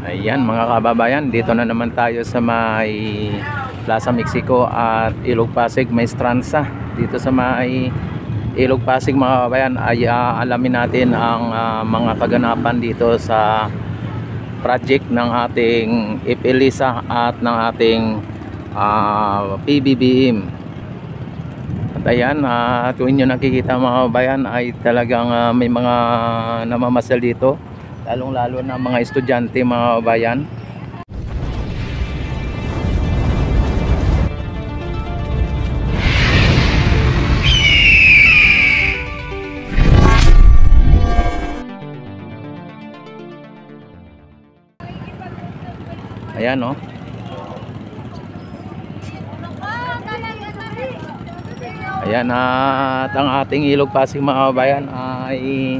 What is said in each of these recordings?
Ayan mga kababayan, dito na naman tayo sa may Plaza Mexico at Ilog Pasig Maestranza. Dito sa may Ilog Pasig mga kababayan ay alamin natin ang mga kaganapan dito sa project ng ating IPLISA at ng ating PBBM. At ayan, tuwing nyo nakikita mga kababayan ay talagang may mga namamasal dito, lalong lalo na mga estudyante mga kababayan. Ayan o. Ayan, at ang ating Ilog Pasig mga kababayan ay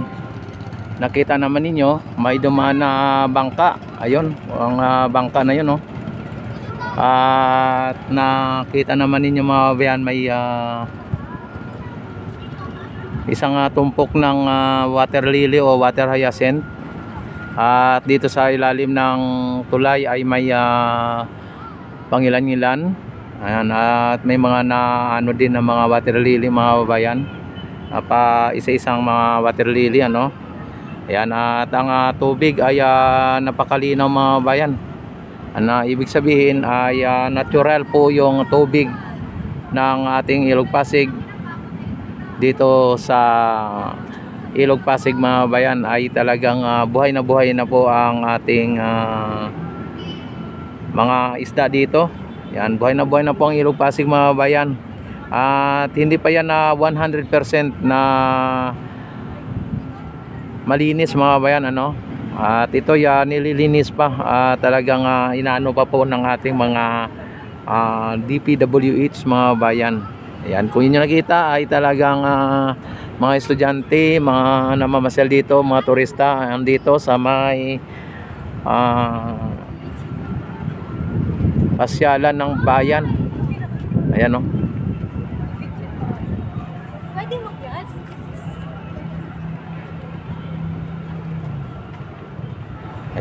nakita naman ninyo, may dumaan na bangka. Ayun, ang bangka na yun, no? At nakita naman ninyo mga kababayan, may isang tumpok ng water lily o water hyacinth. At dito sa ilalim ng tulay ay may pangilan-ngilan. Ayan, at may mga ano din ng mga water lily mga kababayan. Pa isa-isang mga water lily, ano? Ayan, at ang tubig ay napakalinaw mga bayan. Ibig sabihin ay natural po yung tubig ng ating Ilog Pasig. Dito sa Ilog Pasig mga bayan ay talagang buhay na po ang ating mga isda dito. Yan, buhay na po ang Ilog Pasig mga bayan. At hindi pa yan na 100% na malinis mga bayan, ano? At ito yan nililinis pa, talagang inaano pa po ng ating mga DPWH mga bayan. Ayan, kung inyo nakita ay talagang mga estudyante, mga namamasyal dito, mga turista andito sa may pasyalan ng bayan. Ayan o.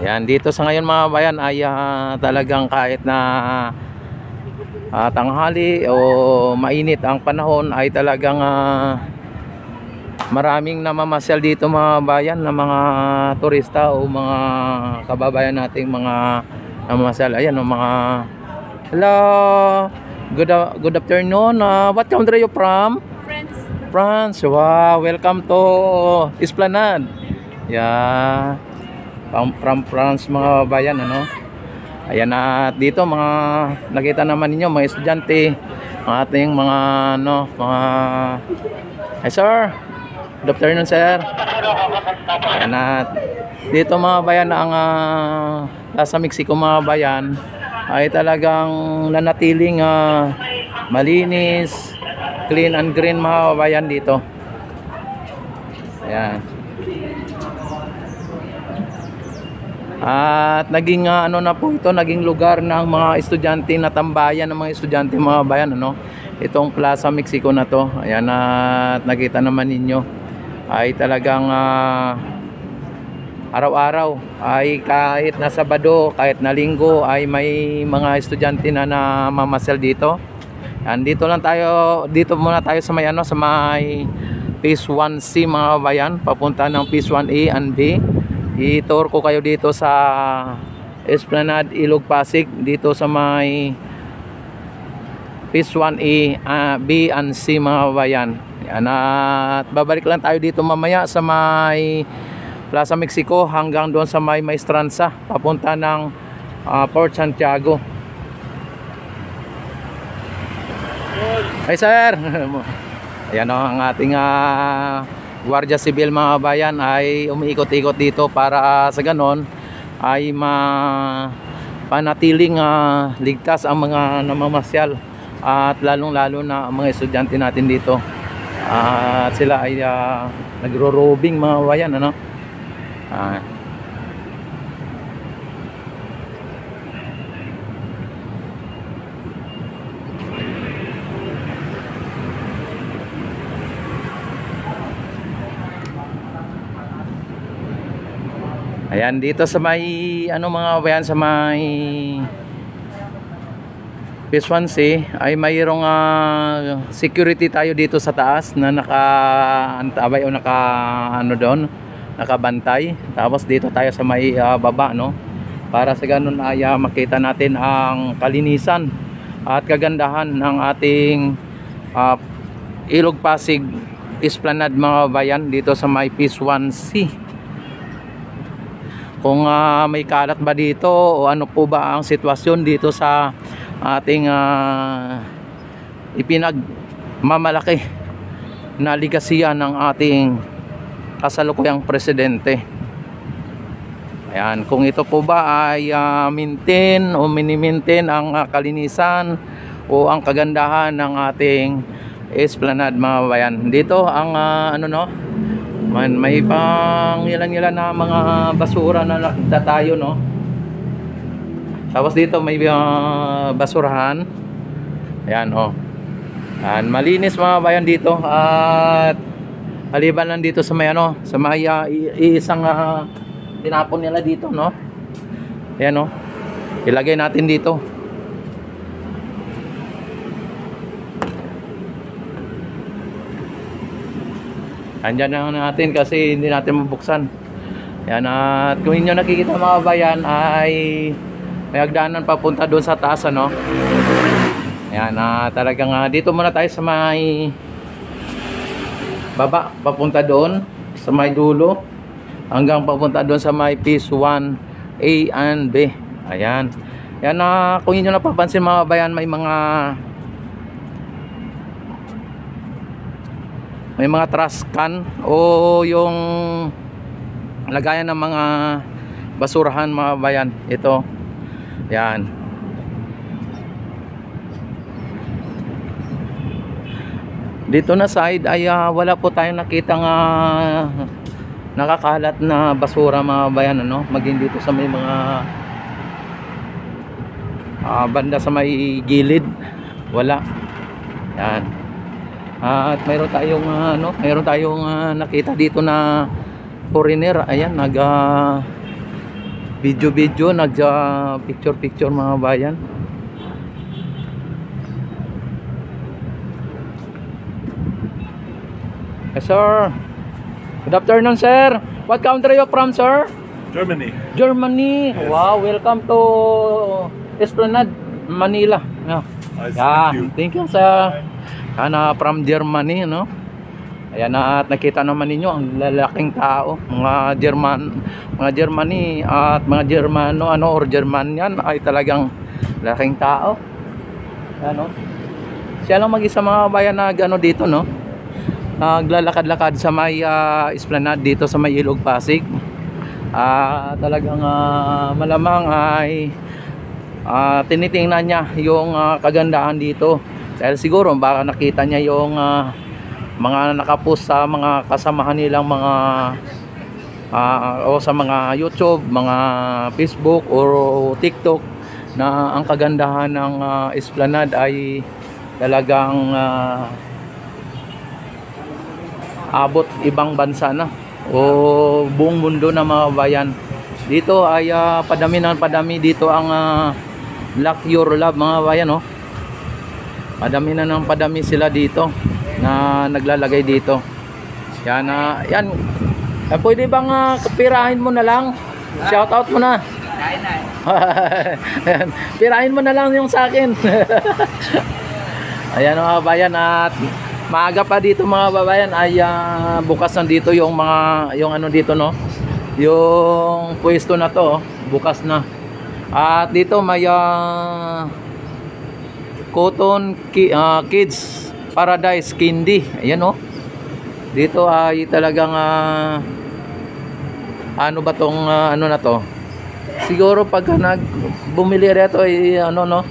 Ayan, dito sa ngayon mga bayan ay talagang kahit na tanghali o mainit ang panahon ay talagang maraming namamasyal dito mga bayan na mga turista o mga kababayan nating mga namamasyal. Ayan o, mga hello, good afternoon. What country are you from? France. France. Wow, welcome to Esplanade. Yeah, from France mga bayan, ano? Ayan, at dito mga nakita naman ninyo mga estudyante, ang ating mga mga hi sir, good afternoon sir. Ayan, at dito mga bayan ang Plaza Mexico mga bayan ay talagang nanatiling malinis, clean and green mga bayan dito. Ayan. At naging ano na po ito, naging lugar ng mga estudyante na tambayan ng mga estudyante mga bayan, ano? Itong Plaza Mexico na to. Ayan, at nakita naman ninyo ay talagang araw-araw ay kahit na Sabado, kahit na Linggo ay may mga estudyante na namamasyal dito. Ayan, dito muna tayo sa may sa may Phase 1C mga bayan, papunta ng Phase 1A and B. I-tour ko kayo dito sa Esplanade Ilog Pasig, dito sa may Phase 1A, B and C mga bayan. Yan, at babalik lang tayo dito mamaya sa may Plaza Mexico hanggang doon sa may Maestranza, papunta ng Port Santiago. Hi sir. Ayan o, ang ating Guardia Civil mga bayan ay umiikot-ikot dito para sa ganon ay panatiling ligtas ang mga namamasyal at lalong-lalo na ang mga estudyante natin dito. At sila ay nagro-robing mga bayan, ano? Ayan, dito sa may ano mga kabayan, sa may P1C ay mayroong security tayo dito sa taas na naka-antabay o naka ano doon, nakabantay. Tapos dito tayo sa may baba, no, para sa ganun ay makita natin ang kalinisan at kagandahan ng ating Ilog Pasig Esplanade mga bayan dito sa may P1C. Kung may kalat ba dito o ano po ba ang sitwasyon dito sa ating ipinagmamalaki na ligasiya ng ating kasalukuyang presidente. Ayan, kung ito po ba ay maintain o mini-maintain ang kalinisan o ang kagandahan ng ating Esplanade mga bayan. Dito ang ano, no, may pang ilan-ilan na mga basura na nakita tayo, no. Tapos dito may basurahan. Ayan, oh. Ayan, malinis mga bayan dito. At maliban lang dito sa may ano, sa may isang tinapon nila dito, no. Ayan, oh. Ilagay natin dito. Andyan na natin kasi hindi natin mabuksan. Ayan, at kung inyo nakikita mga bayan ay may hagdanan papunta doon sa taas, ano. Ayan, talagang dito muna tayo sa may baba, papunta doon sa may dulo hanggang papunta doon sa may Phase 1A and B. Ayan. Ayan, kung inyo napapansin mga bayan, may mga trash can o yung lagayan ng mga basurahan mga bayan. Ito. Yan. Dito na side ay wala po tayong nakitang nakakalat na basura mga bayan, ano, maging dito sa may mga banda sa may gilid wala. Yan. At mayroon tayong mayroon tayong nakita dito na foreigner. Ayan, nag video nag picture mga bayan. Yes sir, good afternoon sir. What country you from sir? Germany. Germany. Yes. Wow, welcome to Esplanade Manila. Yeah. Thank you sir. From Germany, no. Ayan, at nakita naman ninyo ang lalaking tao, mga Germany at mga Germano, ano, or Germanian ay talagang laking tao. Ano? Siya lang mag-isa mga bayan na ano dito, no. Naglalakad-lakad sa may Esplanade dito sa may Ilog Pasig. Talagang malamang ay tinitingnan niya yung kagandahan dito. Dahil siguro baka nakita niya yung mga nakapost sa mga kasamahan nilang mga o sa mga YouTube, mga Facebook o TikTok na ang kagandahan ng Esplanade ay talagang abot ibang bansa na o buong mundo na mga bayan. Dito ay padami dito ang Lock Your Love mga bayan, no. Padami na ng padami sila dito na naglalagay dito. Yan, yan. Pwede bang pirahin mo na lang? Shout out mo na. Pirahin mo na lang yung sa akin. Ayan mga bayan, at maaga pa dito mga babayan ay bukas na dito yung mga ano dito, no. Yung pwesto na to bukas na. At dito may Cotton Kids Paradise Candy. Ayan, oh. Dito ay talagang ano ba tong ano na to? Siguro pagka bumili rito ay ano, no.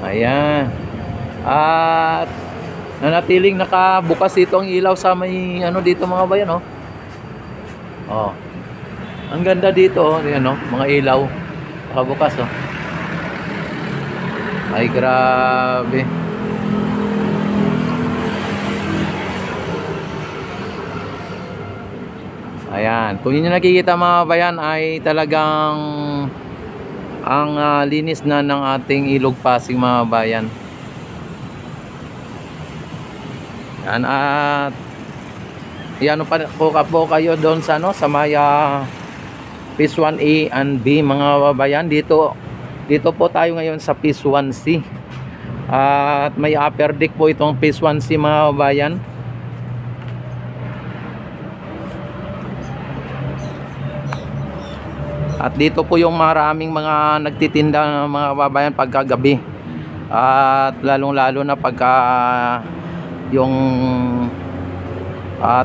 Ayan. At nanatiling nakabukas dito ang ilaw sa may ano dito mga bayan, oh. Oh. Ang ganda dito, oh. Ayan, oh, mga ilaw. Nakabukas, oh. Ay grabe. Ayan, kung inyo nakikita mga bayan ay talagang ang linis na ng ating Ilog Pasig mga bayan. Yan, at yan po kayo doon sa ano, sa Maya Phase 1A and B mga bayan. Dito po tayo ngayon sa Phase 1C. At may upper deck po itong Phase 1C mga bayan. At dito po yung maraming mga nagtitinda ng mga babayan pagkagabi. At lalong-lalo na pagka yung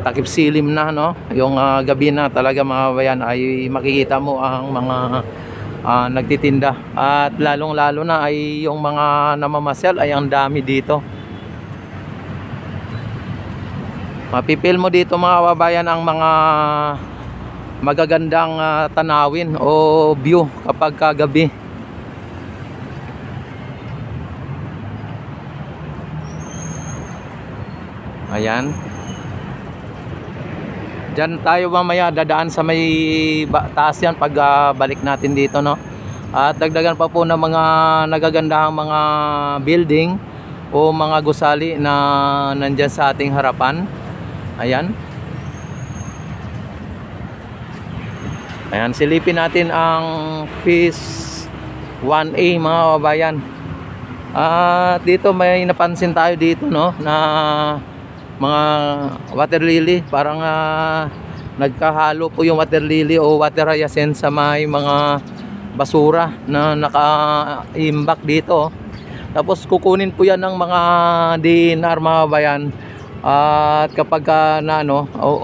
takip silim na, no? Yung gabi na talaga mga bayan ay makikita mo ang mga nagtitinda. At lalong-lalo na ay yung mga namamasyal ay ang dami dito. Mapipil mo dito mga babayan ang mga magagandang tanawin o view kapag kagabi. Ayan. Diyan tayo mamaya dadaan sa may taas yan pag balik natin dito, no? At dagdagan pa po ng mga nagagandang mga building o mga gusali na nandyan sa ating harapan. Ayan. Ayan, silipin natin ang Phase 1A mga kabayan. At dito may napansin tayo dito, no, na mga water lily. Parang nagkahalo po yung water lily o water hyacinth sa may mga basura na naka-imbak dito. Tapos kukunin po yan ng mga DNR mga kabayan. At kapag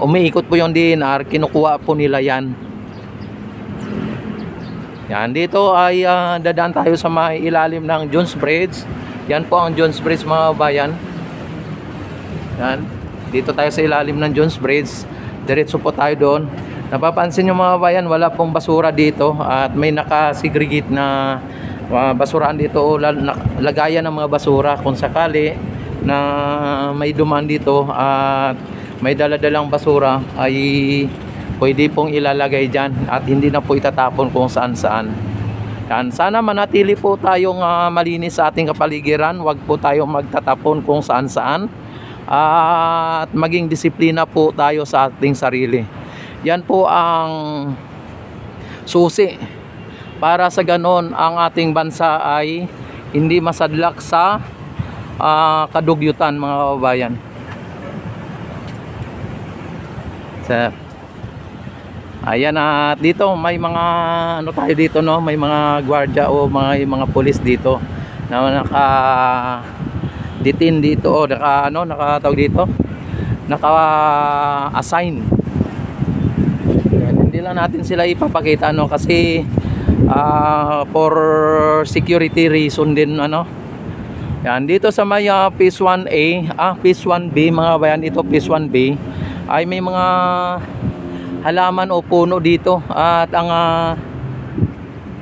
umiikot po yung DNR, kinukuha po nila yan. Yan, dito ay dadaan tayo sa may ilalim ng Jones Bridge. Yan po ang Jones Bridge mga bayan. Yan, dito tayo sa ilalim ng Jones Bridge. Diretso po tayo doon. Napapansin nyo mga bayan, wala pong basura dito. At may nakasegregate na basuraan dito o lagayan ng mga basura. Kung sakali na may dumaan dito at may daladalang basura ay pwede pong ilalagay dyan at hindi na po itatapon kung saan saan. Yan. Sana manatili po tayong malinis sa ating kapaligiran. Huwag po tayong magtatapon kung saan saan. At maging disiplina po tayo sa ating sarili. Yan po ang susi para sa ganon ang ating bansa ay hindi masadlak sa kadugyutan mga kababayan. Ayan, at dito may mga ano tayo dito, no, may mga gwardiya o mga pulis dito na naka-detain dito o nakatawag dito, naka-assign. Hindi lang natin sila ipapakita, no, kasi for security reason din, ano. Yan, dito sa may Phase 1A, Phase 1B mga bayan, ito Phase 1B ay may mga halaman o puno dito at ang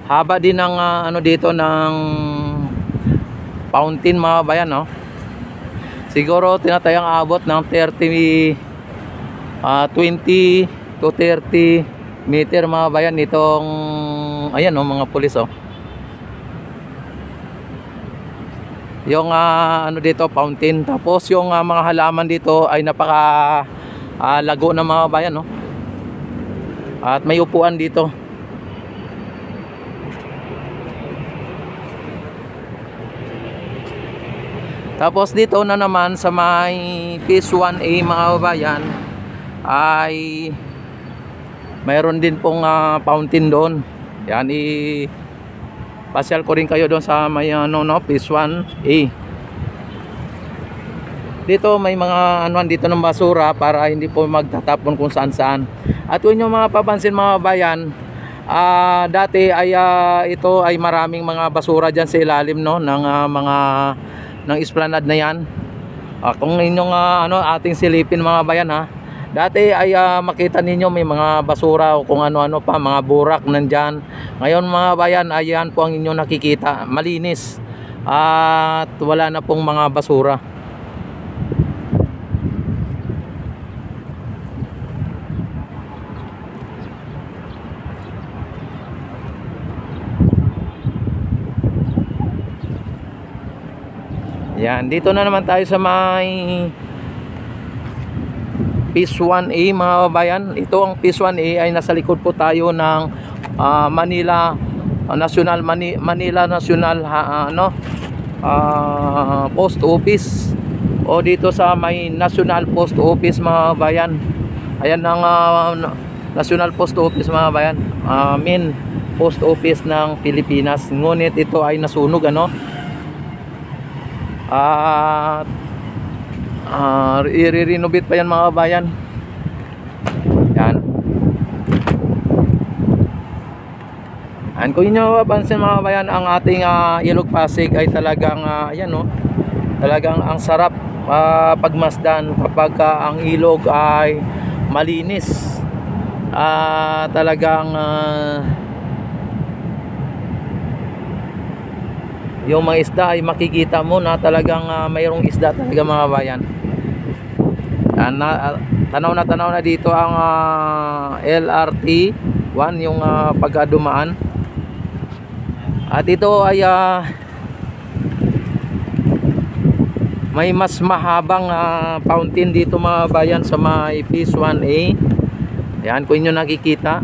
haba din ng dito ng fountain mga bayan, no. Siguro tinatayang abot ng 20 to 30 meter mga bayan itong ayan, no, mga pulis, oh. Yung dito fountain, tapos yung mga halaman dito ay napaka lago na mga bayan, no. At may upuan dito. Tapos dito na naman sa may Phase 1A mga kabayan ay mayroon din pong fountain doon. Yan, pasyal ko rin kayo doon sa may Phase 1A. Dito may mga dito ng basura para hindi po magtatapon kung saan saan. At kung yung mga papansin mga bayan, dati ay ito ay maraming mga basura dyan sa ilalim, no, ng ng esplanade na yan. Kung inyong ating silipin mga bayan, dati ay makita ninyo may mga basura o kung ano-ano pa, mga burak nandyan. Ngayon mga bayan, ayan po ang inyong nakikita, malinis at wala na pong mga basura. Ayan, dito na naman tayo sa may Phase 1A mga kabayan. Ito ang Phase 1A ay nasa likod po tayo ng Manila National Post Office, o dito sa may National Post Office mga kabayan. Ayan ang National Post Office mga kabayan, main post office ng Pilipinas. Ngunit ito ay nasunog, ano, at i-renovate pa yan mga kabayan. Yan. And kung inyo mapapansin mga kabayan, ang ating Ilog Pasig ay talagang ayan, no, talagang ang sarap pagmasdan kapag ang ilog ay malinis. Talagang yung mga isda ay makikita mo na talagang mayroong isda talaga mga kabayan. Tanaw na dito ang LRT 1, yung pagdumaan. At ito ay may mas mahabang fountain dito mga kabayan sa may Phase 1A. Yan, kung inyo nakikita.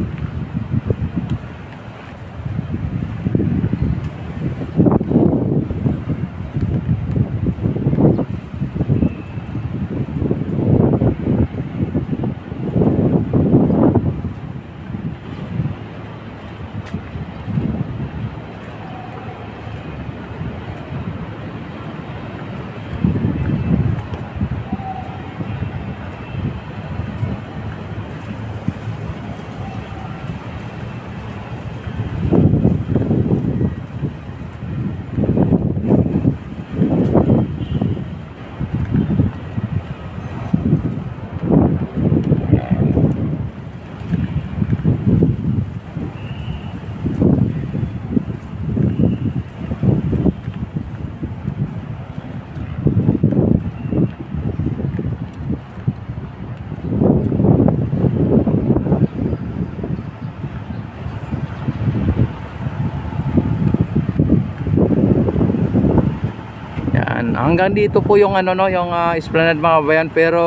Hanggang dito po yung yung Esplanade mga kabayan, pero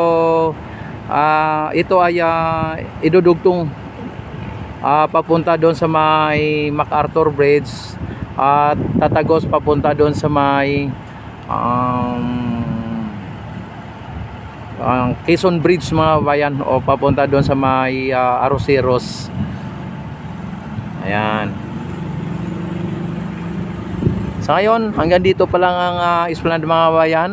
ito ay idudugtong papunta doon sa may MacArthur Bridge at tatagos papunta doon sa may Quezon Bridge mga kabayan, o papunta doon sa may Arroceros. Ayan. Sa ngayon, hanggang dito pa lang ang Esplanade mga kabayan.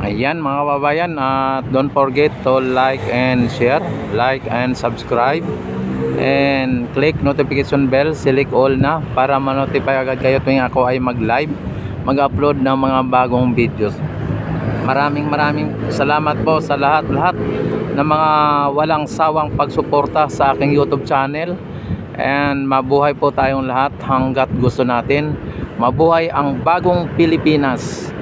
Ayan mga kababayan, don't forget to like and share, like and subscribe, and click notification bell, select all na para ma-notify agad kayo tuwing ako ay mag-upload ng mga bagong videos. Maraming salamat po sa lahat ng mga walang sawang pagsuporta sa aking YouTube channel, and mabuhay po tayong lahat hanggat gusto natin. Mabuhay ang bagong Pilipinas.